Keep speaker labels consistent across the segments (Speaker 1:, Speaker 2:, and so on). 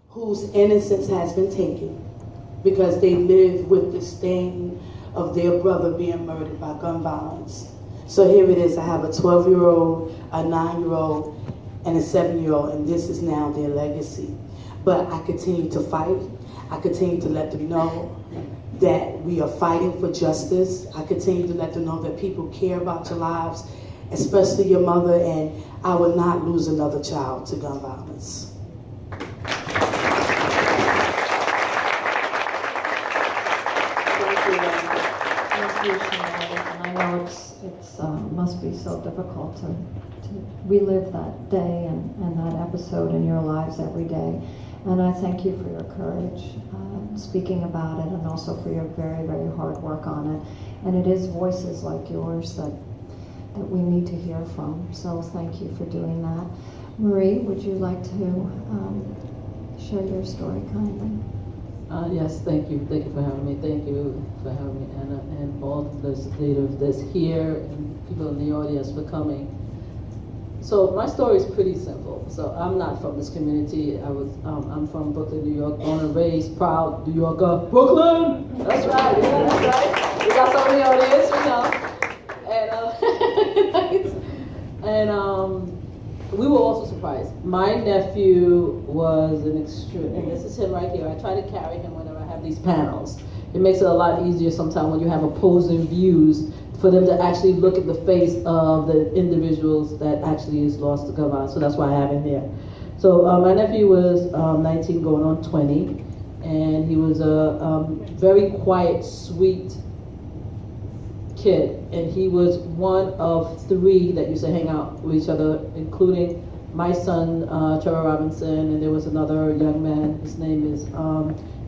Speaker 1: whose innocence has been taken because they live with the stain of their brother being murdered by gun violence. So here it is, I have a 12-year-old, a 9-year-old, and a 7-year-old, and this is now their legacy. But I continue to fight. I continue to let them know that we are fighting for justice. I continue to let them know that people care about your lives, especially your mother, and I will not lose another child to gun violence.
Speaker 2: Thank you, Sinead. And I know it's must be so difficult to relive that day and that episode in your lives every day. And I thank you for your courage speaking about it, and also for your very, very hard work on it. And it is voices like yours that we need to hear from. So thank you for doing that. Marie, would you like to share your story kindly?
Speaker 3: Yes, thank you. Thank you for having me. Thank you for having me, Anna, and all the legislators that's here and people in the audience for coming. So my story is pretty simple. So I'm not from this community. I'm from Brooklyn, New York, born and raised, proud New Yorker. Brooklyn! That's right, yeah, that's right. We got some in the audience, and we were also surprised. My nephew was an extreme, and this is him right here. I try to carry him whenever I have these panels. It makes it a lot easier sometimes when you have opposing views for them to actually look at the face of the individuals that actually is lost to gun violence. So that's why I have him here. So my nephew was 19 going on 20, and he was a very quiet, sweet kid, and he was one of 3 that used to hang out with each other, including my son, Trevor Robinson, and there was another young man, his name is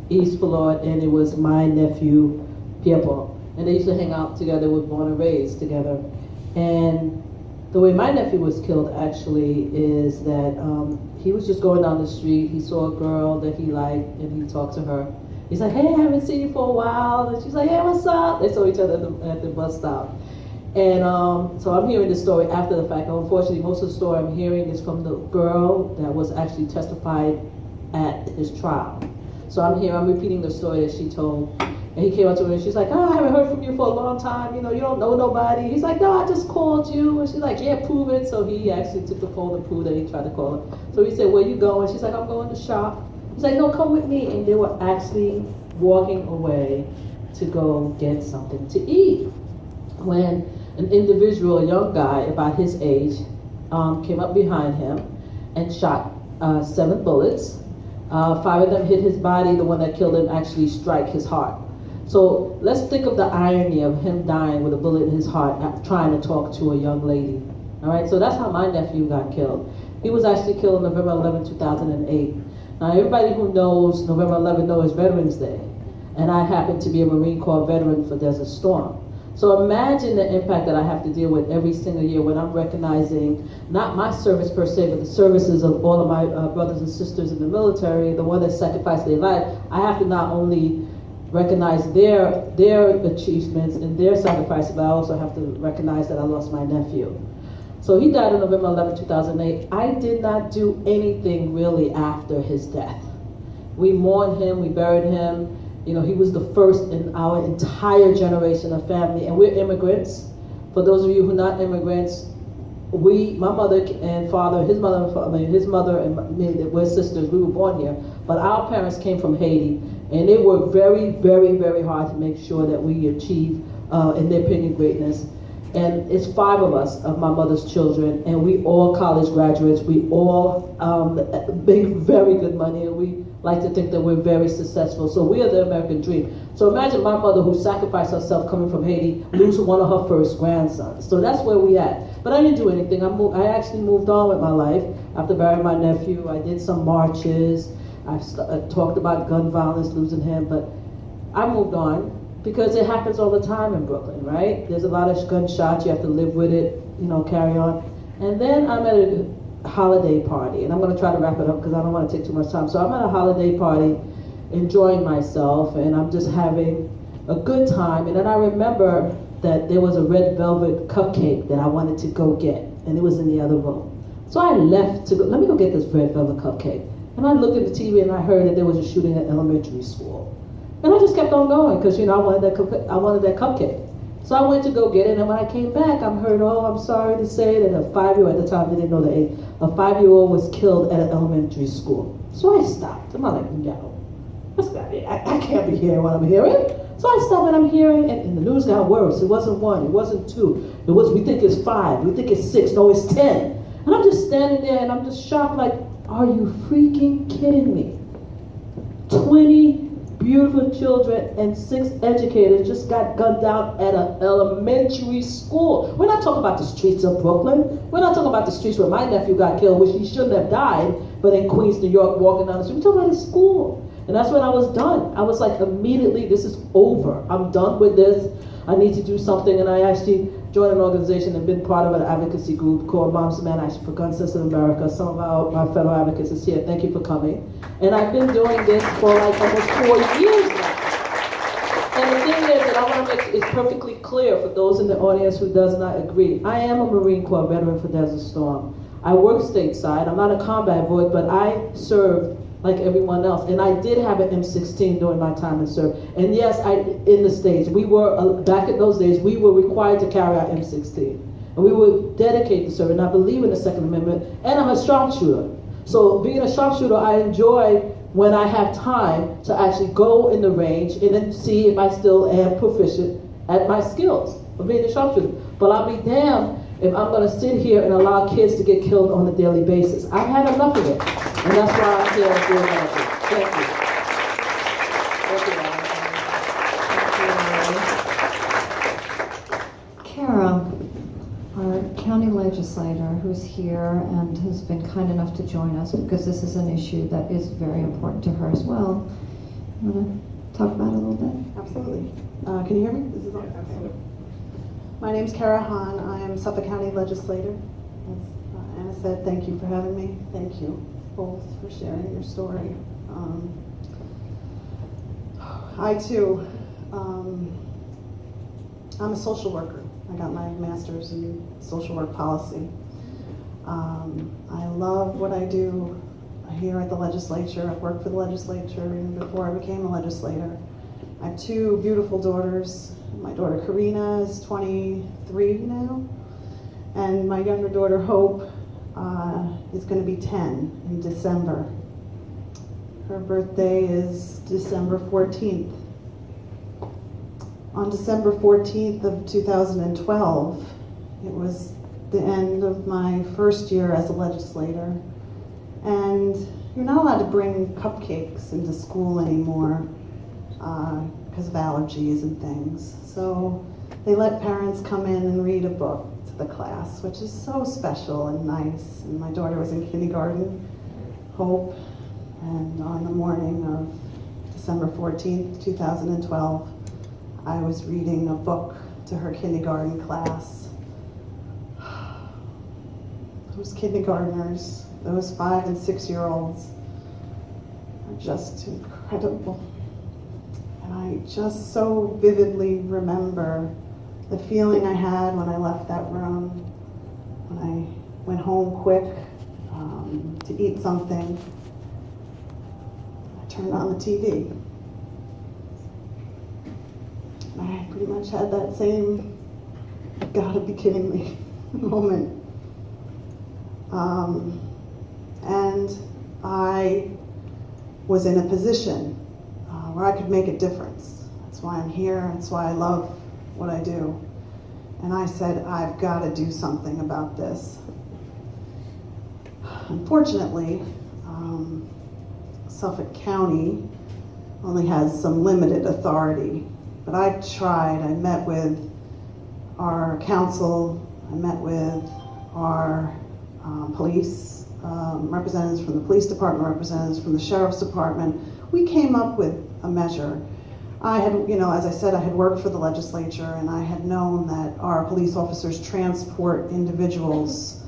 Speaker 3: East Fullard, and it was my nephew, Pierre Paul. And they used to hang out together, were born and raised together. And the way my nephew was killed actually is that he was just going down the street, he saw a girl that he liked, and he talked to her. He's like, hey, I haven't seen you for a while. And she's like, hey, what's up? They saw each other at the bus stop. And so I'm hearing this story after the fact. And unfortunately, most of the story I'm hearing is from the girl that was actually testified at his trial. So I'm repeating the story that she told. And he came up to her and she's like, oh, I haven't heard from you for a long time. You know, you don't know nobody. He's like, no, I just called you. And she's like, yeah, prove it. So he actually took the phone to prove that he tried to call her. So he said, where you going? She's like, I'm going to shop. He's like, no, come with me. And they were actually walking away to go get something to eat, when an individual, a young guy about his age, came up behind him and shot 7 bullets. 5 of them hit his body. The one that killed him actually struck his heart. So let's think of the irony of him dying with a bullet in his heart, trying to talk to a young lady. All right, so that's how my nephew got killed. He was actually killed on November 11, 2008. Now, everybody who knows November 11 knows Veterans Day, and I happen to be a Marine Corps veteran for Desert Storm. So imagine the impact that I have to deal with every single year when I'm recognizing not my service per se, but the services of all of my brothers and sisters in the military, the one that sacrificed their life. I have to not only recognize their achievements and their sacrifice, but I also have to recognize that I lost my nephew. So he died on November 11, 2008. I did not do anything really after his death. We mourned him, we buried him. You know, he was the first in our entire generation of family, and we're immigrants. For those of you who are not immigrants, my mother and father, his mother and me, we're sisters, we were born here, but our parents came from Haiti, and they worked very, very, very hard to make sure that we achieve, in their opinion, greatness. And it's 5 of us, of my mother's children, and we all college graduates. We all make very good money, and we like to think that we're very successful. So we are the American dream. So imagine my mother, who sacrificed herself coming from Haiti, losing one of her first grandsons. So that's where we at. But I didn't do anything. I actually moved on with my life. After burying my nephew, I did some marches. I talked about gun violence, losing him, but I moved on. Because it happens all the time in Brooklyn, right? There's a lot of gunshots, you have to live with it, carry on. And then I'm at a holiday party, and I'm gonna try to wrap it up because I don't wanna take too much time. So I'm at a holiday party, enjoying myself, and I'm just having a good time. And then I remember that there was a red velvet cupcake that I wanted to go get, and it was in the other room. So I left to go, let me go get this red velvet cupcake. And I looked at the TV and I heard that there was a shooting at elementary school. And I just kept on going because, I wanted that cupcake. So I went to go get it, and when I came back, I heard, I'm sorry to say that a 5-year-old, at the time, they didn't know the age, a 5-year-old was killed at an elementary school. So I stopped. I'm like, no, I can't be hearing what I'm hearing. So I stopped and I'm hearing, and the news got worse. It wasn't 1, it wasn't 2. We think it's 5, we think it's 6, no, it's 10. And I'm just standing there and I'm just shocked, like, are you freaking kidding me? 20 beautiful children and 6 educators just got gunned down at an elementary school. We're not talking about the streets of Brooklyn. We're not talking about the streets where my nephew got killed, which he shouldn't have died, but in Queens, New York, walking down the street. We're talking about his school. And that's when I was done. I was like, immediately, this is over. I'm done with this. I need to do something. And I actually joined an organization and been part of an advocacy group called Moms Demand Action for Gun Sense in America. Some of my fellow advocates is here. Thank you for coming. And I've been doing this for like almost 4 years now. And the thing is that I want to make it perfectly clear for those in the audience who does not agree. I am a Marine Corps veteran for Desert Storm. I work stateside. I'm not a combat vote, but I served like everyone else. And I did have an M16 during my time in service. And yes, in the States, we were, back in those days, we were required to carry our M16. And we were dedicated to service. And I believe in the Second Amendment. And I'm a sharpshooter. So being a sharpshooter, I enjoy when I have time to actually go in the range and then see if I still am proficient at my skills of being a sharpshooter. But I'll be damned if I'm going to sit here and allow kids to get killed on a daily basis. I've had enough of it. And that's why I'm here doing that. Thank
Speaker 2: you. Kara, our county legislator who's here and has been kind enough to join us because this is an issue that is very important to her as well. You want to talk about it a little bit?
Speaker 4: Absolutely. Can you hear me? This is on? Absolutely. My name's Kara Hahn. I am Suffolk County legislator. As Anna said, thank you for having me. Thank you both for sharing your story. I too, I'm a social worker. I got my master's in social work policy. I love what I do here at the legislature. I've worked for the legislature even before I became a legislator. I have 2 beautiful daughters. My daughter Karina is 23 now, and my younger daughter Hope is going to be 10 in December. Her birthday is December 14th. On December 14th of 2012, it was the end of my first year as a legislator, and you're not allowed to bring cupcakes into school anymore because of allergies and things. So they let parents come in and read a book to the class, which is so special and nice. And my daughter was in kindergarten, Hope, and on the morning of December 14th, 2012, I was reading a book to her kindergarten class. Those kindergartners, those 5- and 6-year-olds are just incredible. And I just so vividly remember the feeling I had when I left that room, when I went home quick to eat something. I turned on the TV. I pretty much had that same, gotta be kidding me, moment. And I was in a position where I could make a difference. That's why I'm here, that's why I love what I do. And I said, I've got to do something about this. Unfortunately, Suffolk County only has some limited authority. But I tried. I met with our council. I met with our police, representatives from the police department, representatives from the sheriff's department. We came up with a measure. I had, as I said, I had worked for the legislature, and I had known that our police officers transport individuals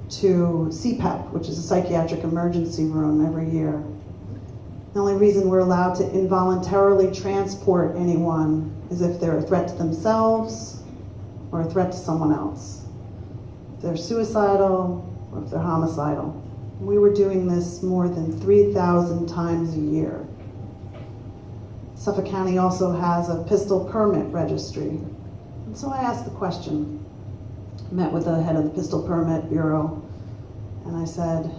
Speaker 4: to CPAP, which is a psychiatric emergency room, every year. The only reason we're allowed to involuntarily transport anyone is if they're a threat to themselves or a threat to someone else. If they're suicidal or if they're homicidal. We were doing this more than 3,000 times a year. Suffolk County also has a pistol permit registry. And so I asked the question, met with the head of the Pistol Permit Bureau, and I said,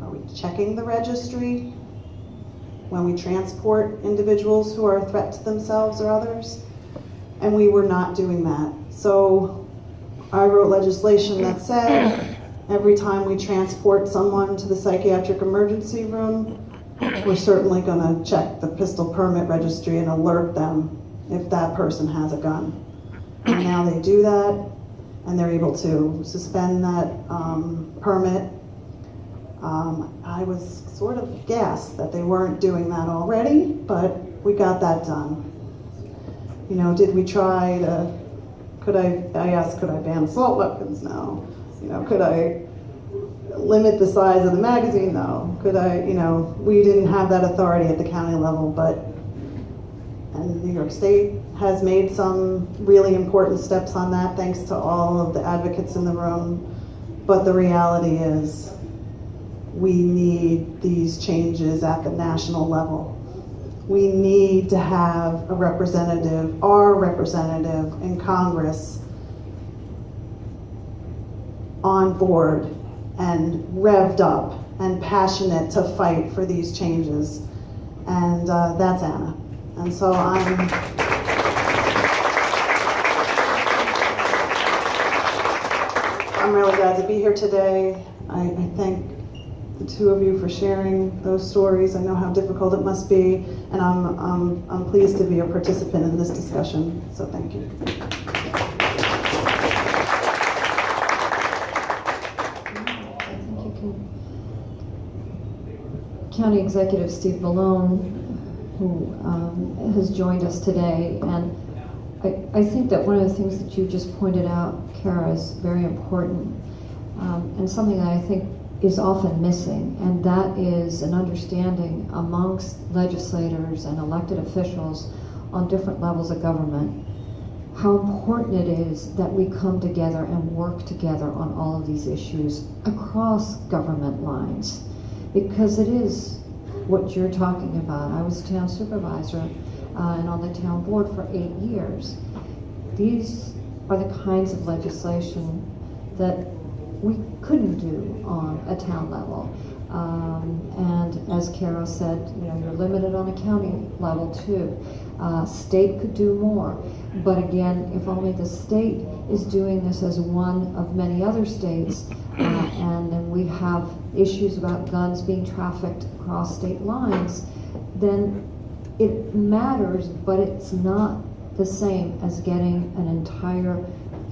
Speaker 4: are we checking the registry when we transport individuals who are a threat to themselves or others? And we were not doing that. So I wrote legislation that said every time we transport someone to the psychiatric emergency room, we're certainly going to check the pistol permit registry and alert them if that person has a gun. And now they do that, and they're able to suspend that permit. I was sort of gassed that they weren't doing that already, but we got that done. You know, did we try to, I asked, could I ban assault weapons? No. You know, could I limit the size of the magazine? No. Could I, you know, we didn't have that authority at the county level, and New York State has made some really important steps on that, thanks to all of the advocates in the room. But the reality is, we need these changes at the national level. We need to have a representative, our representative in Congress, on board and revved up and passionate to fight for these changes. And that's Anna. And so I'm really glad to be here today. I thank the two of you for sharing those stories. I know how difficult it must be, and I'm pleased to be a participant in this discussion. So thank you.
Speaker 2: County Executive Steve Belone, who has joined us today, and I think that one of the things that you just pointed out, Kara, is very important, and something that I think is often missing, and that is an understanding amongst legislators and elected officials on different levels of government how important it is that we come together and work together on all of these issues across government lines, because it is what you're talking about. I was a town supervisor and on the town board for 8 years. These are the kinds of legislation that we couldn't do on a town level. And as Carol said, you know, you're limited on a county level too. State could do more, but again, if only the state is doing this as one of many other states, and then we have issues about guns being trafficked across state lines, then it matters, but it's not the same as getting an entire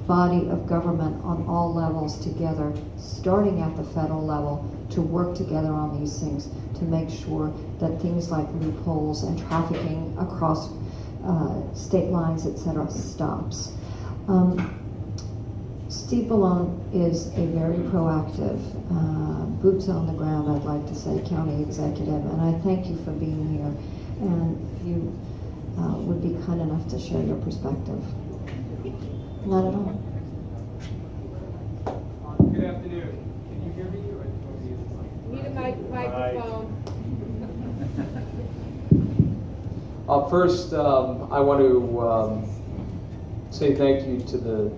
Speaker 2: body of government on all levels together, starting at the federal level, to work together on these things, to make sure that things like loopholes and trafficking across state lines, etc., stops. Steve Belone is a very proactive, boots on the ground, I'd like to say, county executive, and I thank you for being here, and you would be kind enough to share your perspective. Not at all.
Speaker 5: Good afternoon. Can you hear me? Or do you want me to use the mic?
Speaker 6: Need a microphone.
Speaker 5: First, I want to say thank you to the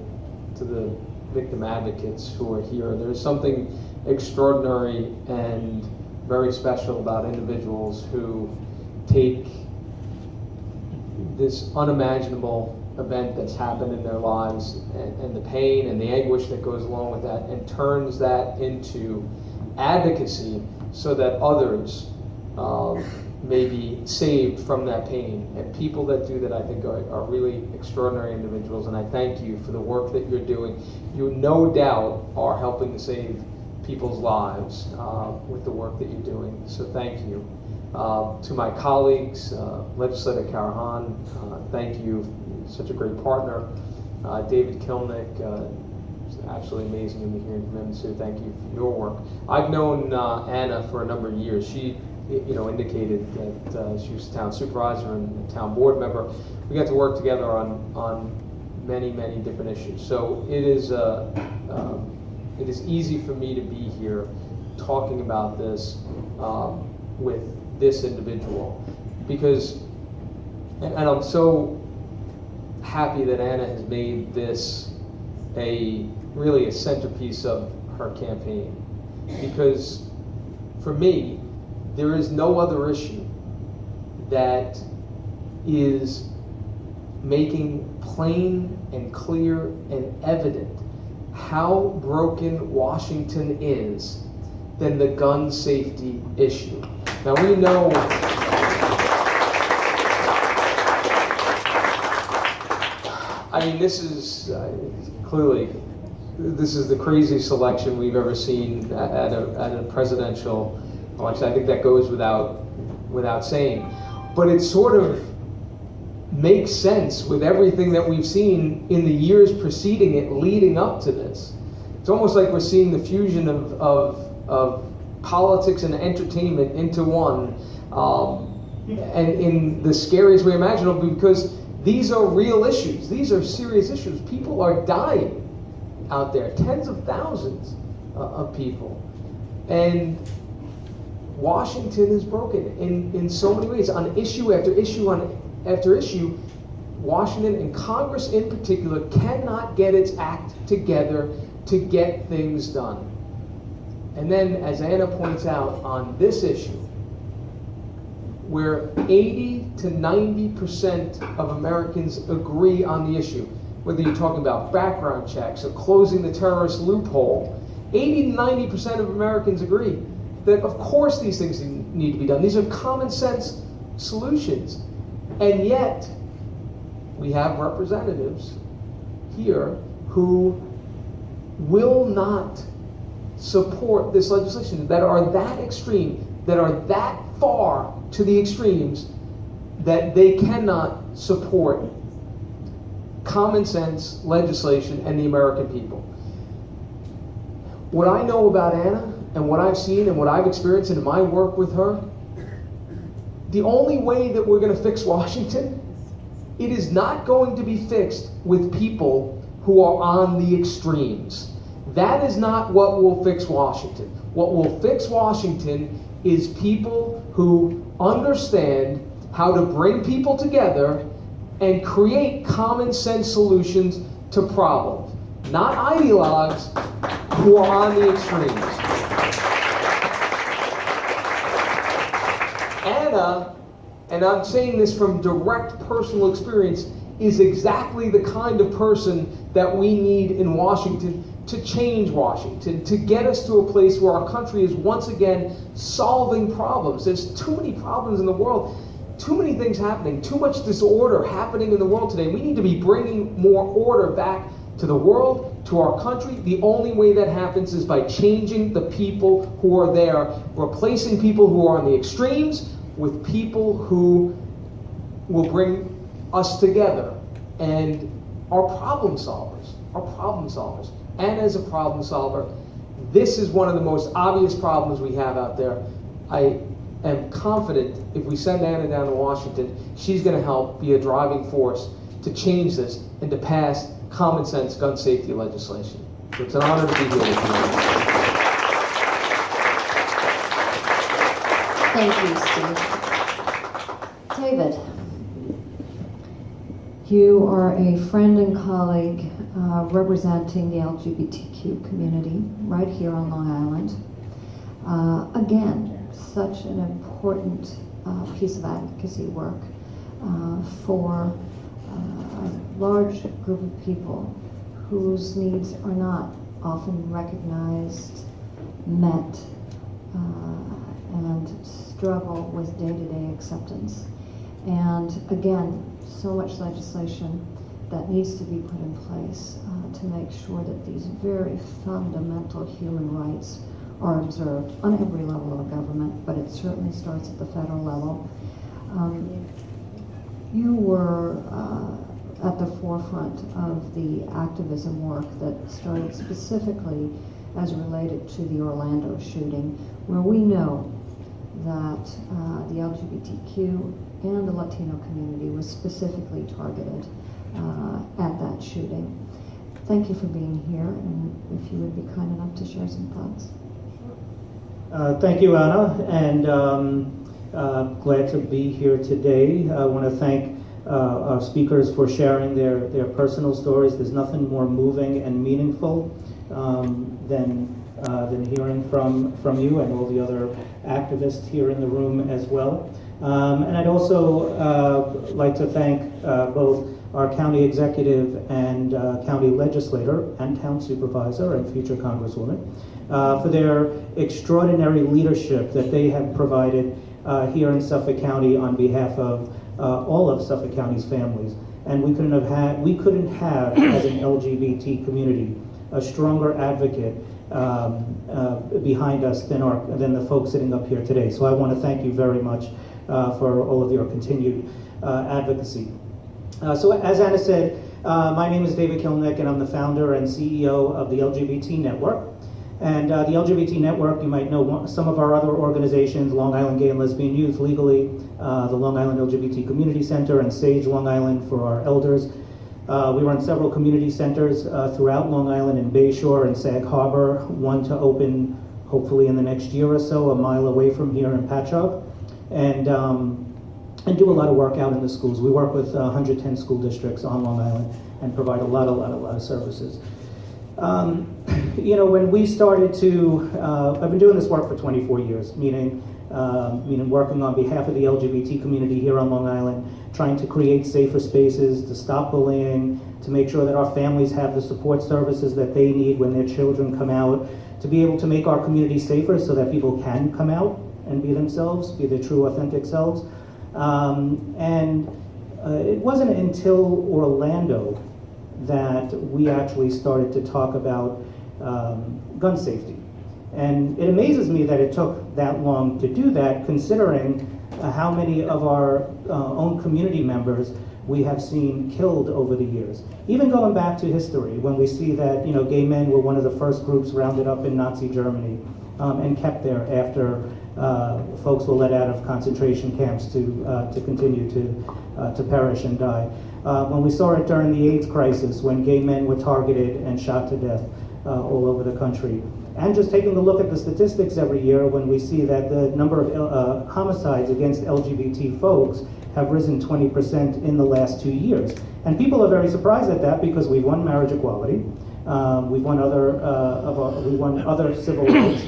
Speaker 5: victim advocates who are here. There's something extraordinary and very special about individuals who take this unimaginable event that's happened in their lives and the pain and the anguish that goes along with that, and turns that into advocacy so that others may be saved from that pain. And people that do that, I think, are really extraordinary individuals, and I thank you for the work that you're doing. You no doubt are helping to save people's lives with the work that you're doing, so thank you. To my colleagues, Legislator Karahan, thank you. Such a great partner. David Kilnick, it's absolutely amazing to be hearing from him, so thank you for your work. I've known Anna for a number of years. She, indicated that she was a town supervisor and a town board member. We got to work together on many, many different issues. So it is it is easy for me to be here talking about this with this individual, because, and I'm so happy that Anna has made this really a centerpiece of her campaign, because for me, there is no other issue that is making plain and clear and evident how broken Washington is than the gun safety issue. Now we know this is clearly, this is the craziest election we've ever seen at a presidential election. I think that goes without saying. But it sort of makes sense with everything that we've seen in the years preceding it, leading up to this. It's almost like we're seeing the fusion of politics and entertainment into one, and in the scariest way imaginable, because these are real issues. These are serious issues. People are dying out there, tens of thousands of people. And Washington is broken in so many ways, on issue after issue after issue. Washington, and Congress in particular, cannot get its act together to get things done. And then, as Anna points out, on this issue, where 80 to 90% of Americans agree on the issue, whether you're talking about background checks or closing the terrorist loophole, 80 to 90% of Americans agree that of course these things need to be done. These are common sense solutions. And yet, we have representatives here who will not support this legislation, that are that extreme, that are that far to the extremes, that they cannot support common sense legislation and the American people. What I know about Anna, and what I've seen and what I've experienced in my work with her, the only way that we're going to fix Washington, it is not going to be fixed with people who are on the extremes. That is not what will fix Washington. What will fix Washington is people who understand how to bring people together and create common sense solutions to problems, not ideologues who are on the extremes. Anna, and I'm saying this from direct personal experience, is exactly the kind of person that we need in Washington to change Washington, to get us to a place where our country is once again solving problems. There's too many problems in the world, too many things happening, too much disorder happening in the world today. We need to be bringing more order back to the world, to our country. The only way that happens is by changing the people who are there, replacing people who are on the extremes with people who will bring us together and are problem solvers. Anna is a problem solver. This is one of the most obvious problems we have out there. I am confident if we send Anna down to Washington, she's going to help be a driving force to change this and to pass common sense gun safety legislation. So it's an honor to be here with you.
Speaker 2: Thank you, Steve. David, you are a friend and colleague representing the LGBTQ community right here on Long Island. Again, such an important piece of advocacy work for a large group of people whose needs are not often recognized, met, and struggle with day-to-day acceptance. And again, so much legislation that needs to be put in place to make sure that these very fundamental human rights are observed on every level of government, but it certainly starts at the federal level. You were at the forefront of the activism work that started specifically as related to the Orlando shooting, where we know that the LGBTQ and the Latino community was specifically targeted at that shooting. thank you for being here, and if you would be kind enough to share some thoughts.
Speaker 6: Thank you, Anna, and glad to be here today. I want to thank our speakers for sharing their personal stories. There's nothing more moving and meaningful than hearing from you and all the other activists here in the room as well. And I'd also like to thank both our county executive and county legislator and town supervisor and future congresswoman for their extraordinary leadership that they have provided here in Suffolk County on behalf of all of Suffolk County's families. And we couldn't have as an LGBT community a stronger advocate behind us than the folks sitting up here today. So I want to thank you very much for all of your continued advocacy. So as Anna said, my name is David Kilnick, and I'm the founder and CEO of the LGBT Network. And the LGBT Network, you might know some of our other organizations, Long Island Gay and Lesbian Youth Legally, the Long Island LGBT Community Center, and SAGE Long Island for our elders. We run several community centers throughout Long Island in Bayshore and Sag Harbor, one to open hopefully in the next year or so, a mile away from here in Patchogue, and do a lot of work out in the schools. We work with 110 school districts on Long Island and provide a lot of services. You know, when we started to, I've been doing this work for 24 years, meaning working on behalf of the LGBT community here on Long Island, trying to create safer spaces, to stop bullying, to make sure that our families have the support services that they need when their children come out, to be able to make our community safer so that people can come out and be themselves, be their true, authentic selves. It wasn't until Orlando that we actually started to talk about gun safety. And it amazes me that it took that long to do that, considering how many of our own community members we have seen killed over the years. Even going back to history, when we see that, you know, gay men were one of the first groups rounded up in Nazi Germany and kept there after folks were let out of concentration camps to continue to perish and die. When we saw it during the AIDS crisis, when gay men were targeted and shot to death all over the country. And just taking a look at the statistics every year, when we see that the number of homicides against LGBT folks have risen 20% in the last 2 years. And people are very surprised at that because we've won marriage equality, we've won other civil rights.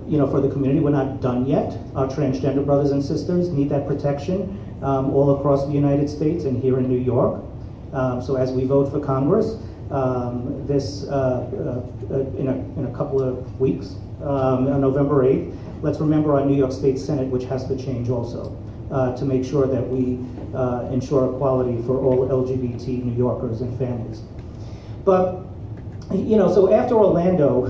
Speaker 6: You know, for the community, we're not done yet. Our transgender brothers and sisters need that protection all across the United States and here in New York. So as we vote for Congress, in a couple of weeks, on November 8th, let's remember our New York State Senate, which has to change also, to make sure that we ensure equality for all LGBT New Yorkers and families. But, you know, so after Orlando,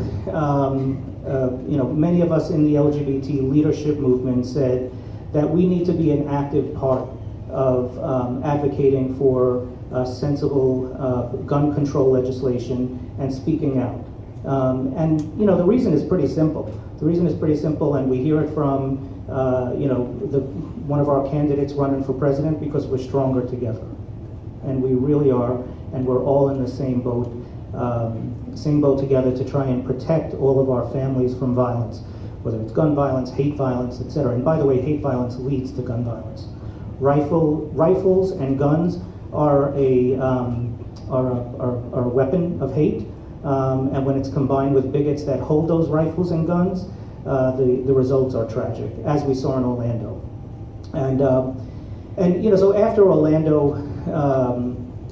Speaker 6: you know, many of us in the LGBT leadership movement said that we need to be an active part of advocating for sensible gun control legislation and speaking out. And, you know, the reason is pretty simple. The reason is pretty simple, and we hear it from, you know, one of our candidates running for president, because we're stronger together. And we really are, and we're all in the same boat together to try and protect all of our families from violence, whether it's gun violence, hate violence, etc. And by the way, hate violence leads to gun violence. Rifles and guns are a weapon of hate, and when it's combined with bigots that hold those rifles and guns, the results are tragic, as we saw in Orlando. And you know, so after Orlando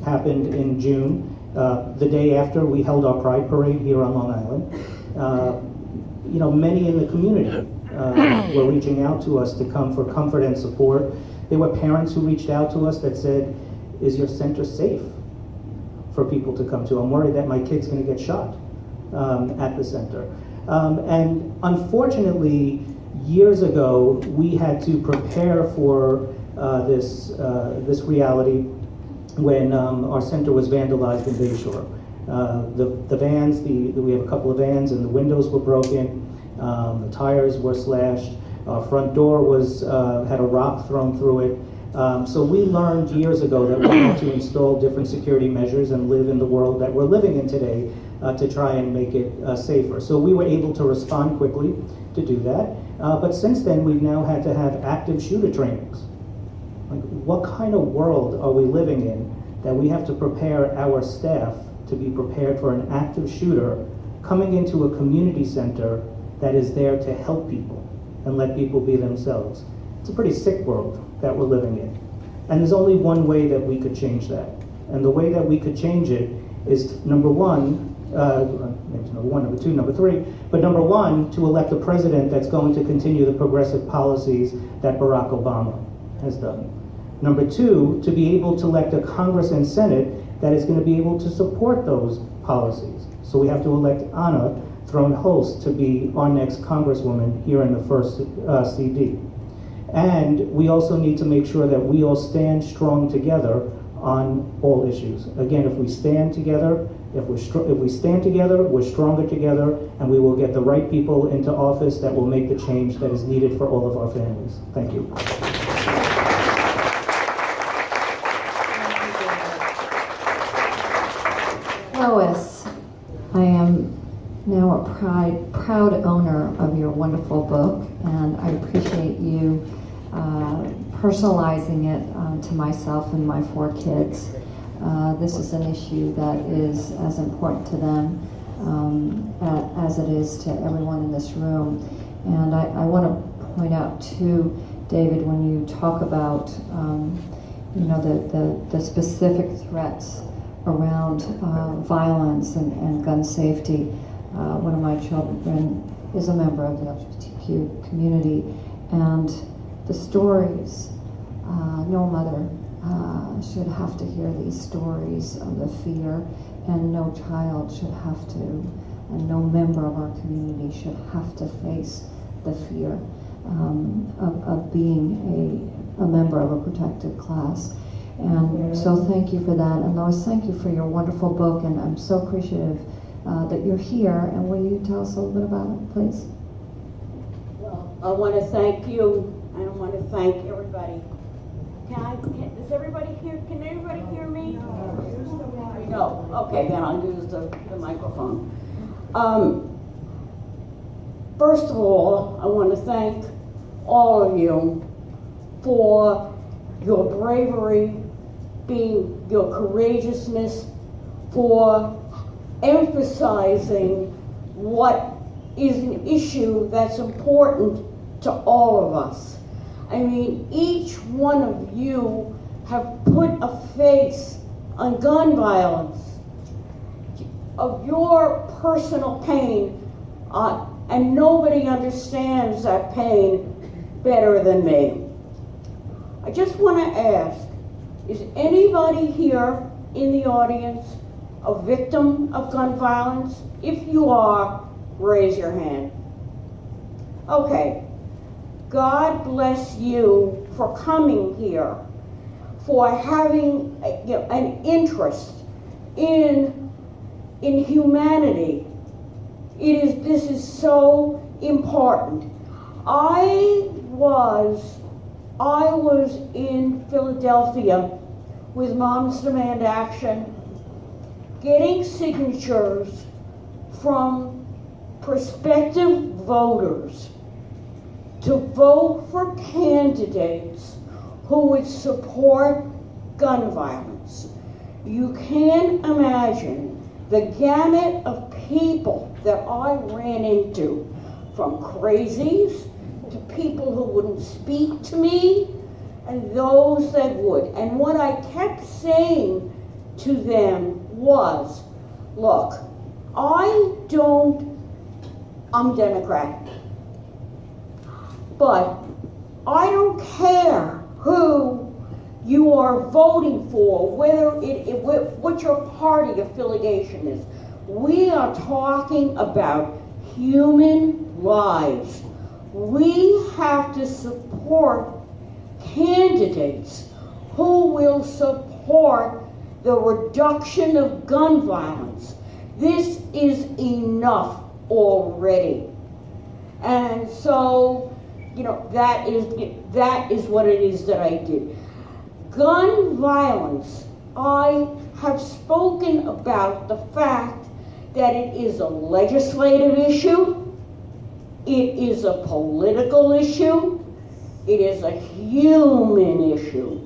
Speaker 6: happened in June, the day after, we held our Pride Parade here on Long Island. You know, many in the community were reaching out to us to come for comfort and support. There were parents who reached out to us that said, "Is your center safe for people to come to? I'm worried that my kid's going to get shot at the center." And unfortunately, years ago, we had to prepare for this reality when our center was vandalized in Bayshore. The vans, we have a couple of vans, and the windows were broken, the tires were slashed, our front door had a rock thrown through it. So we learned years ago that we had to install different security measures and live in the world that we're living in today to try and make it safer. So we were able to respond quickly to do that. But since then, we've now had to have active shooter trainings. Like, what kind of world are we living in that we have to prepare our staff to be prepared for an active shooter coming into a community center that is there to help people and let people be themselves? It's a pretty sick world that we're living in. And there's only one way that we could change that. And the way that we could change it is, number one, maybe number one, number two, number three, but number one, to elect a president that's going to continue the progressive policies that Barack Obama has done. Number two, to be able to elect a Congress and Senate that is going to be able to support those policies. So we have to elect Anna Throne-up Holst to be our next Congresswoman here in the first CD. And we also need to make sure that we all stand strong together on all issues. Again, if we stand together, if we stand together, we're stronger together, and we will get the right people into office that will make the change that is needed for all of our families. Thank you.
Speaker 2: Lois, I am now a proud owner of your wonderful book, and I appreciate you personalizing it to myself and my 4 kids. This is an issue that is as important to them as it is to everyone in this room. And I want to point out too, David, when you talk about the specific threats around violence and gun safety. One of my children is a member of the LGBTQ community, and the stories, no mother should have to hear these stories of the fear, and no child should have to, and no member of our community should have to face the fear of being a member of a protected class. And so thank you for that. And Lois, thank you for your wonderful book, and I'm so appreciative that you're here. And will you tell us a little bit about it, please?
Speaker 7: Well, I want to thank you, and I want to thank everybody. Does everybody hear? Can everybody hear me? No. Okay, then I'll use the microphone. First of all, I want to thank all of you for your bravery, your courageousness, for emphasizing what is an issue that's important to all of us. I mean, each one of you have put a face on gun violence, of your personal pain, and nobody understands that pain better than me. I just want to ask, is anybody here in the audience a victim of gun violence? If you are, raise your hand. Okay. God bless you for coming here, for having an interest in humanity. This is so important. I was in Philadelphia with Moms Demand Action, getting signatures from prospective voters to vote for candidates who would support gun violence. You can't imagine the gamut of people that I ran into, from crazies to people who wouldn't speak to me, and those that would. And what I kept saying to them was, look, I'm Democrat, but I don't care who you are voting for, what your party affiliation is. We are talking about human lives. We have to support candidates who will support the reduction of gun violence. This is enough already. And so, that is what it is that I did. gun violence, I have spoken about the fact that it is a legislative issue, it is a political issue, it is a human issue.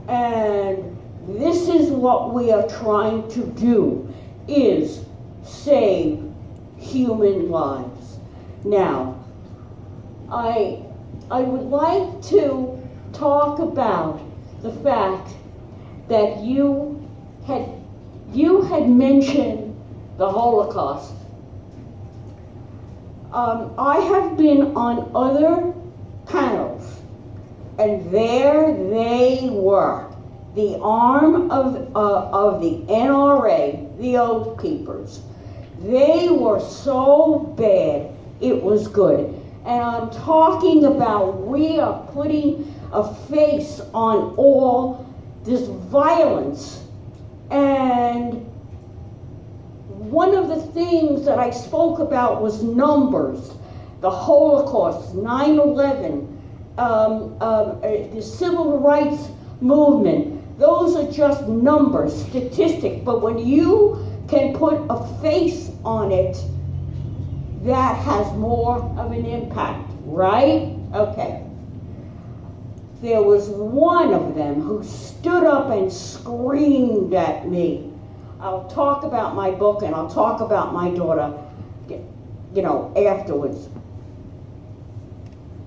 Speaker 7: And this is what we are trying to do, is save human lives. Now, I would like to talk about the fact that you had mentioned the Holocaust. I have been on other panels, and there they were, the arm of the NRA, the Oath Keepers. They were so bad, it was good. And I'm talking about we are putting a face on all this violence. And one of the things that I spoke about was numbers. The Holocaust, 9/11, the Civil Rights Movement. Those are just numbers, statistics. But when you can put a face on it, that has more of an impact, right? Okay. There was one of them who stood up and screamed at me. I'll talk about my book and I'll talk about my daughter, afterwards.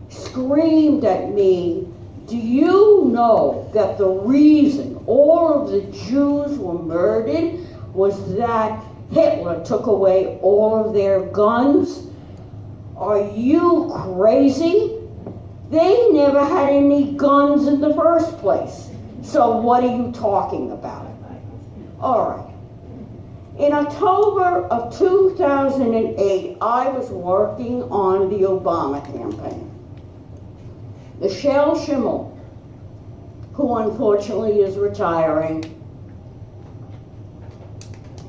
Speaker 7: Screamed at me, do you know that the reason all of the Jews were murdered was that Hitler took away all of their guns? Are you crazy? They never had any guns in the first place. So what are you talking about? All right. In October of 2008, I was working on the Obama campaign. Michelle Schimmel, who unfortunately is retiring,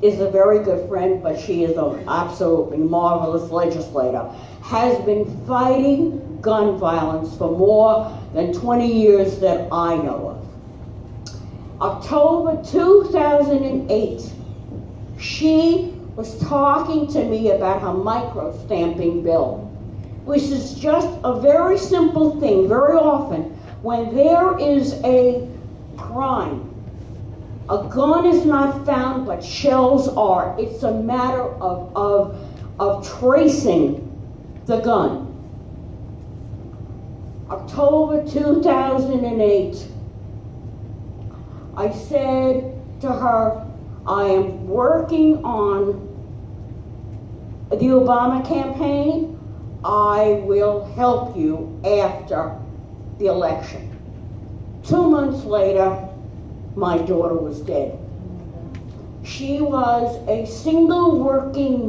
Speaker 7: is a very good friend, but she is an absolutely marvelous legislator, has been fighting gun violence for more than 20 years that I know of. October 2008, she was talking to me about her micro-stamping bill, which is just a very simple thing. Very often, when there is a crime, a gun is not found, but shells are. It's a matter of tracing the gun. October 2008, I said to her, I am working on the Obama campaign. I will help you after the election. 2 months later, my daughter was dead. She was a single working